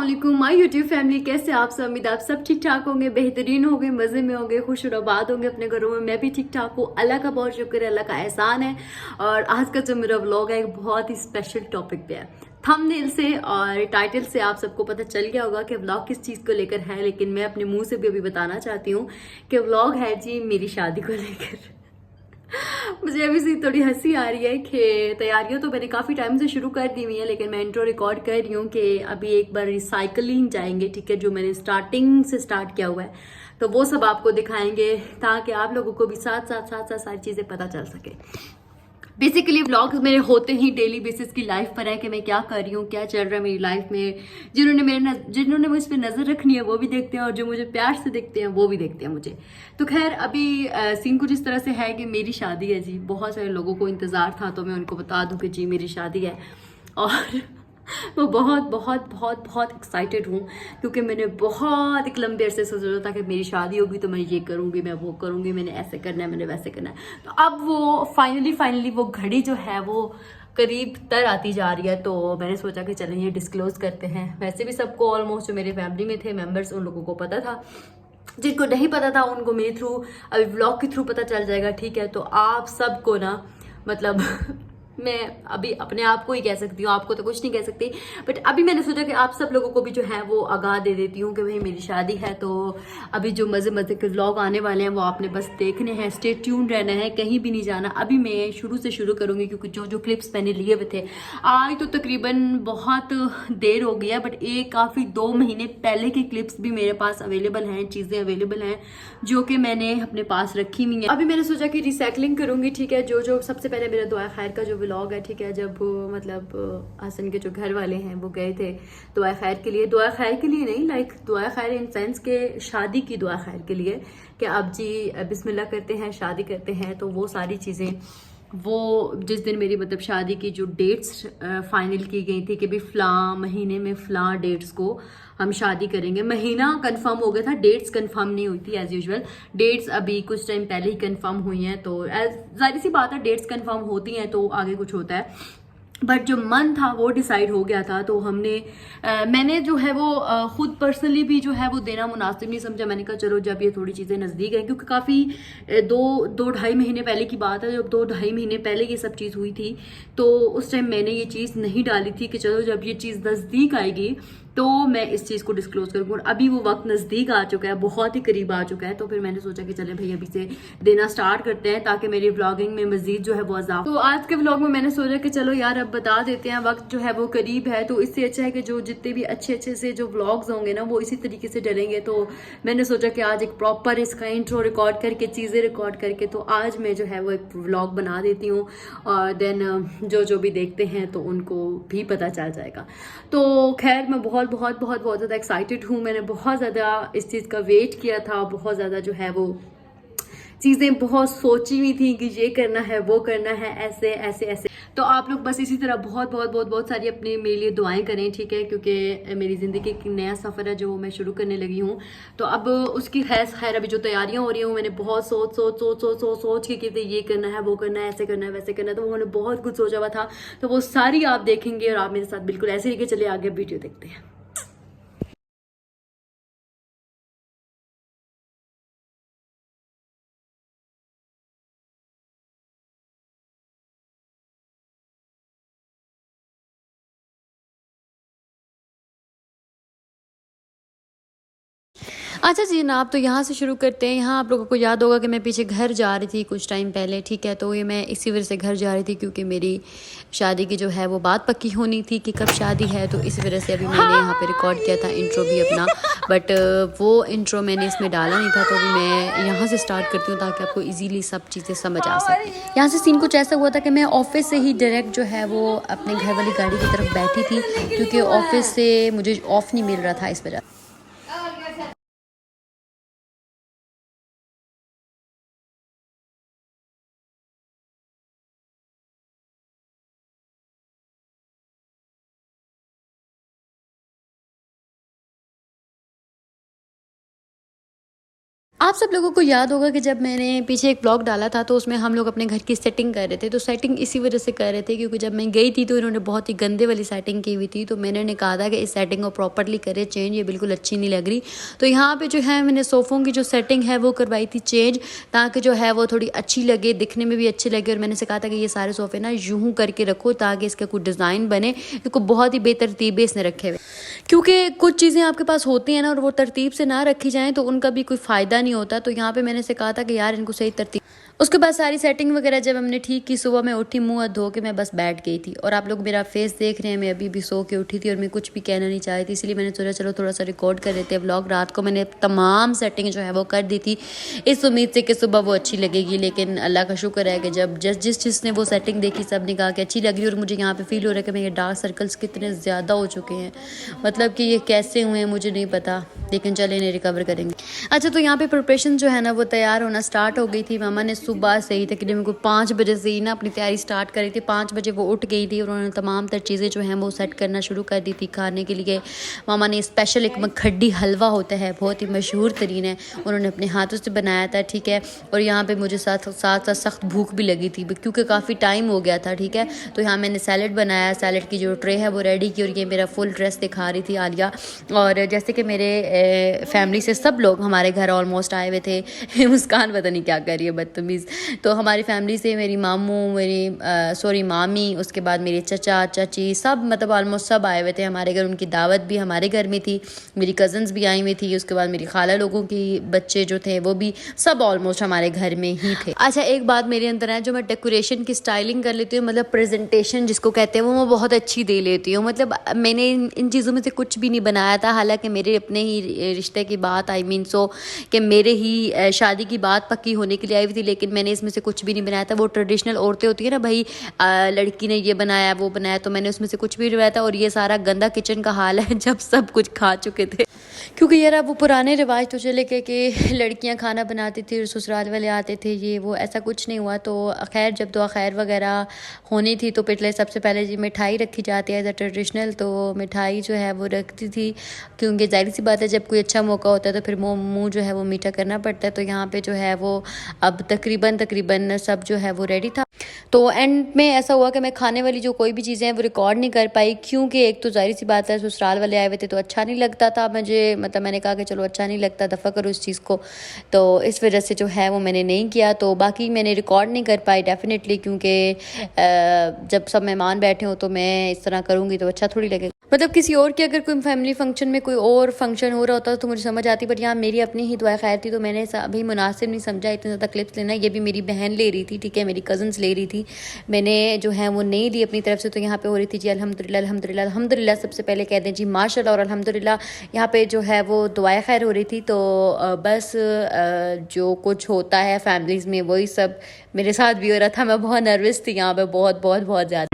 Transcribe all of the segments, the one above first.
अस्सलाम my YouTube family, कैसे आप सब? उम्मीद आप सब ठीक ठाक होंगे, बेहतरीन होंगे, मज़े में होंगे, खुश और आबाद होंगे अपने घरों में। मैं भी ठीक ठाक हूँ, अल्लाह का बहुत शुक्र है, अल्लाह का एहसान है। और आज का जो मेरा व्लॉग है एक बहुत ही स्पेशल टॉपिक पे है। थंबनेल से और टाइटल से आप सबको पता चल गया होगा कि व्लॉग किस चीज़ को लेकर है, लेकिन मैं अपने मुंह से भी अभी बताना चाहती हूँ कि व्लॉग है जी मेरी शादी को लेकर। मुझे अभी से थोड़ी हंसी आ रही है कि तैयारियां तो मैंने काफ़ी टाइम से शुरू कर दी हुई है, लेकिन मैं इंट्रो रिकॉर्ड कर रही हूँ कि अभी एक बार रिसाइकलिंग जाएंगे, ठीक है, जो मैंने स्टार्टिंग से स्टार्ट किया हुआ है, तो वो सब आपको दिखाएंगे ताकि आप लोगों को भी साथ साथ साथ साथ सारी चीज़ें पता चल सके। बेसिकली व्लॉग्स मेरे होते ही डेली बेसिस की लाइफ पर है कि मैं क्या कर रही हूँ, क्या चल रहा है मेरी लाइफ में। जिन्होंने मुझ पर नज़र रखनी है वो भी देखते हैं, और जो मुझे प्यार से देखते हैं वो भी देखते हैं मुझे। तो खैर अभी सीन कुछ इस तरह से है कि मेरी शादी है जी। बहुत सारे लोगों को इंतज़ार था, तो मैं उनको बता दूं कि जी मेरी शादी है। और मैं बहुत बहुत बहुत बहुत एक्साइटेड हूँ, क्योंकि मैंने बहुत एक लंबे अरसे से सोचा था कि मेरी शादी होगी तो मैं ये करूँगी, मैं वो करूँगी, मैंने ऐसे करना है, मैंने वैसे करना है। तो अब वो फाइनली वो घड़ी जो है वो करीब तर आती जा रही है, तो मैंने सोचा कि चलें ये डिस्क्लोज करते हैं। वैसे भी सबको ऑलमोस्ट जो मेरे फैमिली में थे मेंबर्स, उन लोगों को पता था। जिनको नहीं पता था उनको मेरे थ्रू, अभी व्लॉग के थ्रू पता चल जाएगा, ठीक है। तो आप सबको ना, मतलब मैं अभी अपने आप को ही कह सकती हूँ, आपको तो कुछ नहीं कह सकती, बट अभी मैंने सोचा कि आप सब लोगों को भी जो है वो आगाह दे देती हूँ कि भाई मेरी शादी है। तो अभी जो मज़े मज़े के व्लॉग आने वाले हैं वो आपने बस देखने हैं, स्टे ट्यून रहना है, कहीं भी नहीं जाना। अभी मैं शुरू से शुरू करूँगी, क्योंकि जो जो क्लिप्स मैंने लिए हुए थे, आज तो तकरीबन बहुत देर हो गई है, बट एक काफ़ी 2 महीने पहले की क्लिप्स भी मेरे पास अवेलेबल हैं, चीज़ें अवेलेबल हैं जो कि मैंने अपने पास रखी हुई है। अभी मैंने सोचा कि रिसाइकलिंग करूंगी, ठीक है। जो जो सबसे पहले मेरा दुआ खैर का जो व्लॉग है, ठीक है, जब मतलब हसन के जो घर वाले हैं वो गए थे दुआ खैर के लिए, दुआ खैर के लिए नहीं, लाइक दुआ खैर इन सेंस के शादी की दुआ खैर के लिए, कि अब जी बिस्मिल्लाह करते हैं, शादी करते हैं। तो वो सारी चीज़ें, वो जिस दिन मेरी मतलब शादी की जो डेट्स फाइनल की गई थी कि भाई फ़लाँ महीने में फ़लाँ डेट्स को हम शादी करेंगे। महीना कंफर्म हो गया था, डेट्स कंफर्म नहीं हुई थी एज यूजुअल। डेट्स अभी कुछ टाइम पहले ही कंफर्म हुई हैं, तो जाहिर सी बात है डेट्स कंफर्म होती हैं तो आगे कुछ होता है। बट जो मन था वो डिसाइड हो गया था, तो मैंने जो है वो खुद पर्सनली भी जो है वो देना मुनासिब नहीं समझा। मैंने कहा चलो जब ये थोड़ी चीज़ें नज़दीक हैं, क्योंकि काफ़ी दो ढाई महीने पहले की बात है, जब 2 ढाई महीने पहले ये सब चीज़ हुई थी, तो उस टाइम मैंने ये चीज़ नहीं डाली थी कि चलो जब ये चीज़ नज़दीक आएगी तो मैं इस चीज़ को डिस्क्लोज करूँगी। और अभी वो वक्त नज़दीक आ चुका है, बहुत ही करीब आ चुका है, तो फिर मैंने सोचा कि चले भाई अभी से देना स्टार्ट करते हैं ताकि मेरी व्लॉगिंग में मजीद जो है वो इजाफा। तो आज के व्लॉग में मैंने सोचा कि चलो यार अब बता देते हैं, वक्त जो है वो करीब है, तो इससे अच्छा है कि जो जितने भी अच्छे अच्छे से जो व्लॉग्स होंगे ना वो इसी तरीके से डलेंगे। तो मैंने सोचा कि आज एक प्रॉपर इसका इंट्रो रिकॉर्ड करके, चीज़ें रिकॉर्ड करके, तो आज मैं जो है वो एक व्लॉग बना देती हूँ, और देन जो जो भी देखते हैं तो उनको भी पता चल जाएगा। तो खैर मैं बहुत बहुत बहुत बहुत ज़्यादा एक्साइटेड हूँ। मैंने बहुत ज़्यादा इस चीज़ का वेट किया था, बहुत ज़्यादा जो है वो चीज़ें बहुत सोची हुई थी कि ये करना है, वो करना है, ऐसे ऐसे ऐसे। तो आप लोग बस इसी तरह बहुत बहुत बहुत बहुत सारी अपने मेरे लिए दुआएं करें, ठीक है, क्योंकि मेरी ज़िंदगी एक नया सफ़र है जो मैं शुरू करने लगी हूँ। तो अब उसकी खैर अभी जो तैयारियां हो रही हैं, मैंने बहुत सोच के कि ये करना है, वो करना है, ऐसे करना है, वैसे करना है, तो उन्होंने बहुत कुछ सोचा हुआ था। तो वो सारी आप देखेंगे और आप मेरे साथ बिल्कुल ऐसे लेके चले आगे वीडियो देखते हैं। अच्छा जी ना, आप तो यहाँ से शुरू करते हैं। यहाँ आप लोगों को याद होगा कि मैं पीछे घर जा रही थी कुछ टाइम पहले, ठीक है। तो ये मैं इसी वजह से घर जा रही थी, क्योंकि मेरी शादी की जो है वो बात पक्की होनी थी कि कब शादी है, तो इसी वजह से अभी मैंने यहाँ पे रिकॉर्ड किया था इंट्रो भी अपना, बट वो इंट्रो मैंने इसमें डाला नहीं था। तो अभी मैं यहाँ से स्टार्ट करती हूँ ताकि आपको ईजीली सब चीज़ें समझ आ सके। यहाँ से सीन कुछ ऐसा हुआ था कि मैं ऑफिस से ही डायरेक्ट जो है वो अपने घर वाली गाड़ी की तरफ बैठी थी, क्योंकि ऑफिस से मुझे ऑफ नहीं मिल रहा था इस वजह। आप सब लोगों को याद होगा कि जब मैंने पीछे एक ब्लॉग डाला था तो उसमें हम लोग अपने घर की सेटिंग कर रहे थे, तो सेटिंग इसी वजह से कर रहे थे क्योंकि जब मैं गई थी तो इन्होंने बहुत ही गंदे वाली सेटिंग की हुई थी। तो मैंने कहा था कि इस सेटिंग को प्रॉपरली करे चेंज, ये बिल्कुल अच्छी नहीं लग रही। तो यहाँ पे जो है मैंने सोफ़ों की जो सेटिंग है वो करवाई थी चेंज, ताकि जो है वो थोड़ी अच्छी लगे, दिखने में भी अच्छी लगे। और मैंने से कहा था कि ये सारे सोफ़े ना यूँ करके रखो ताकि इसका कोई डिज़ाइन बने, क्योंकि बहुत ही बेतरतीबे इसने रखे हुए, क्योंकि कुछ चीज़ें आपके पास होती हैं ना और वो तरतीब से ना रखी जाएँ तो उनका भी कोई फ़ायदा नहीं होता। तो यहाँ पे मैंने से कहा था कि यार इनको सही तरतीब। उसके बाद सारी सेटिंग वगैरह जब हमने ठीक की, सुबह मैं उठी, मुंह हाथ धो के मैं बस बैठ गई थी। और आप लोग मेरा फेस देख रहे हैं, मैं अभी भी सो के उठी थी और मैं कुछ भी कहना नहीं चाह रही थी, इसलिए मैंने सोचा चलो थोड़ा सा रिकॉर्ड कर लेते हैं व्लॉग। रात को मैंने तमाम सेटिंग जो है वो कर दी थी इस उम्मीद से कि सुबह वो अच्छी लगेगी, लेकिन अल्लाह का शुक्र है कि जब जिसने वो सेटिंग देखी सब ने कहा कि अच्छी लग रही है। और मुझे यहाँ पे फील हो रहा है कि मेरे डार्क सर्कल्स कितने ज़्यादा हो चुके हैं, मतलब कि ये कैसे हुए हैं मुझे नहीं पता, लेकिन चले इन्हें रिकवर करेंगे। अच्छा, तो यहाँ पे प्रिपरेशन जो है ना वो तैयार होना स्टार्ट हो गई थी। मामा ने सुबह से ही तकरीबन को 5 बजे से ही ना अपनी तैयारी स्टार्ट करी थी। 5 बजे वो उठ गई थी और उन्होंने तमाम तर चीज़ें जो हैं वो सेट करना शुरू कर दी थी खाने के लिए। मामा ने स्पेशल एक मखड्डी हलवा होता है, बहुत ही मशहूर तरीन है, उन्होंने अपने हाथों से बनाया था, ठीक है। और यहाँ पे मुझे साथ साथ सख्त भूख भी लगी थी क्योंकि काफ़ी टाइम हो गया था, ठीक है। तो यहाँ मैंने सैलड बनाया, सैलड की जो ट्रे है वो रेडी की, और ये मेरा फुल ड्रेस दिखा रही थी आलिया। और जैसे कि मेरे फैमिली से सब लोग हमारे घर ऑलमोस्ट आए हुए थे मुस्कान पता नहीं क्या कर रही है, बदतमीज़। तो हमारी फैमिली से मेरी मामू, मेरी मामी, उसके बाद मेरे चचा चाची, सब मतलब ऑलमोस्ट सब आए हुए थे हमारे घर। उनकी दावत भी हमारे घर में थी, मेरी कज़न्स भी आई हुई थी, उसके बाद मेरी खाला लोगों की बच्चे जो थे वो भी सब ऑलमोस्ट हमारे घर में ही थे। अच्छा, एक बात मेरे अंदर है, जो मैं डेकोरेशन की स्टाइलिंग कर लेती हूँ, मतलब प्रेजेंटेशन जिसको कहते हैं, वो मैं बहुत अच्छी दे लेती हूँ। मतलब मैंने इन चीज़ों में से कुछ भी नहीं बनाया था, हालांकि मेरे अपने ही रिश्ते की बात, आई मीन सो कि मेरे ही शादी की बात पक्की होने के लिए आई हुई थी, लेकिन मैंने इसमें से कुछ भी नहीं बनाया था। वो ट्रेडिशनल औरतें होती है ना भाई, लड़की ने ये बनाया वो बनाया, तो मैंने उसमें से कुछ भी नहीं बनाया था। और ये सारा गंदा किचन का हाल है जब सब कुछ खा चुके थे, क्योंकि यार अब वो पुराने रिवाज तो चले गए कि लड़कियां खाना बनाती थी और ससुराल वाले आते थे, ये वो ऐसा कुछ नहीं हुआ। तो खैर जब दुआ खैर वगैरह होनी थी तो पिछले सबसे पहले जी मिठाई रखी जाती है एज अ ट्रेडिशनल। तो मिठाई जो है वो रखती थी, क्योंकि जाहिर सी बात है जब कोई अच्छा मौका होता है तो फिर मुँह जो है वो मीठा करना पड़ता है। तो यहाँ पे जो है वो अब तकरीबन सब जो है वो रेडी था। तो एंड में ऐसा हुआ कि मैं खाने वाली जो कोई भी चीज़ें हैं वो रिकॉर्ड नहीं कर पाई, क्योंकि एक तो जाहिर सी बात है ससुराल वाले आए हुए थे तो अच्छा नहीं लगता था मुझे, मतलब मैंने कहा कि चलो अच्छा नहीं लगता, दफ़ा करो इस चीज़ को। तो इस वजह से जो है वो मैंने नहीं किया। तो बाकी मैंने रिकॉर्ड नहीं कर पाई डेफिनेटली, क्योंकि जब सब मेहमान बैठे हो तो मैं इस तरह करूँगी तो अच्छा थोड़ी लगेगा। मतलब किसी और की अगर कोई फैमिली फंक्शन में कोई और फंक्शन हो रहा होता तो मुझे समझ आती, बट यहाँ मेरी अपनी ही दुआ खैर थी तो मैंने अभी मुनासिब नहीं समझा इतने ज़्यादा क्लिप्स लेना। ये भी मेरी बहन ले रही थी, ठीक है, मेरी कज़न्स ले रही थी, मैंने जो है वो नहीं ली अपनी तरफ से। तो यहाँ पे हो रही थी जी अल्हम्दुलिल्लाह अल्हम्दुलिल्लाह अल्हम्दुलिल्लाह, सबसे पहले कह दें जी माशाल्लाह और अल्हम्दुलिल्लाह। यहाँ पे जो है वो दुआ खैर हो रही थी। तो बस जो कुछ होता है फैमिलीज़ में वही सब मेरे साथ भी हो रहा था। मैं बहुत नर्वस थी यहाँ पे, बहुत बहुत बहुत ज़्यादा।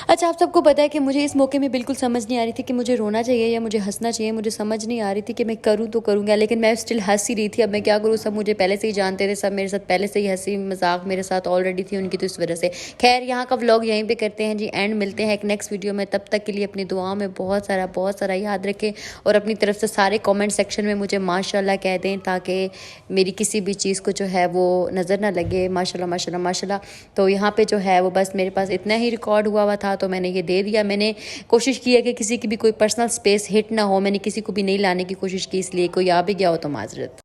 अच्छा, आप सबको पता है कि मुझे इस मौके में बिल्कुल समझ नहीं आ रही थी कि मुझे रोना चाहिए या मुझे हंसना चाहिए, मुझे समझ नहीं आ रही थी कि मैं करूँ तो करूँगा, लेकिन मैं स्टिल हंस ही रही थी। अब मैं क्या करूँ, सब मुझे पहले से ही जानते थे, सब मेरे साथ पहले से ही हंसी मजाक मेरे साथ ऑलरेडी थी उनकी, तो इस वजह से। खैर यहाँ का व्लॉग यहीं पे करते हैं जी एंड, मिलते हैं एक नेक्स्ट वीडियो में। तब तक के लिए अपनी दुआओं में बहुत सारा याद रखें और अपनी तरफ से सारे कॉमेंट सेक्शन में मुझे माशाल्लाह कह दें, ताकि मेरी किसी भी चीज़ को जो है वो नज़र ना लगे। माशाल्लाह माशाल्लाह माशाल्लाह। तो यहाँ पे जो है वो बस मेरे पास इतना ही रिकॉर्ड हुआ था, तो मैंने ये दे दिया। मैंने कोशिश की है कि किसी की भी कोई पर्सनल स्पेस हिट ना हो, मैंने किसी को भी नहीं लाने की कोशिश की, इसलिए कोई आ भी गया हो तो माजरत।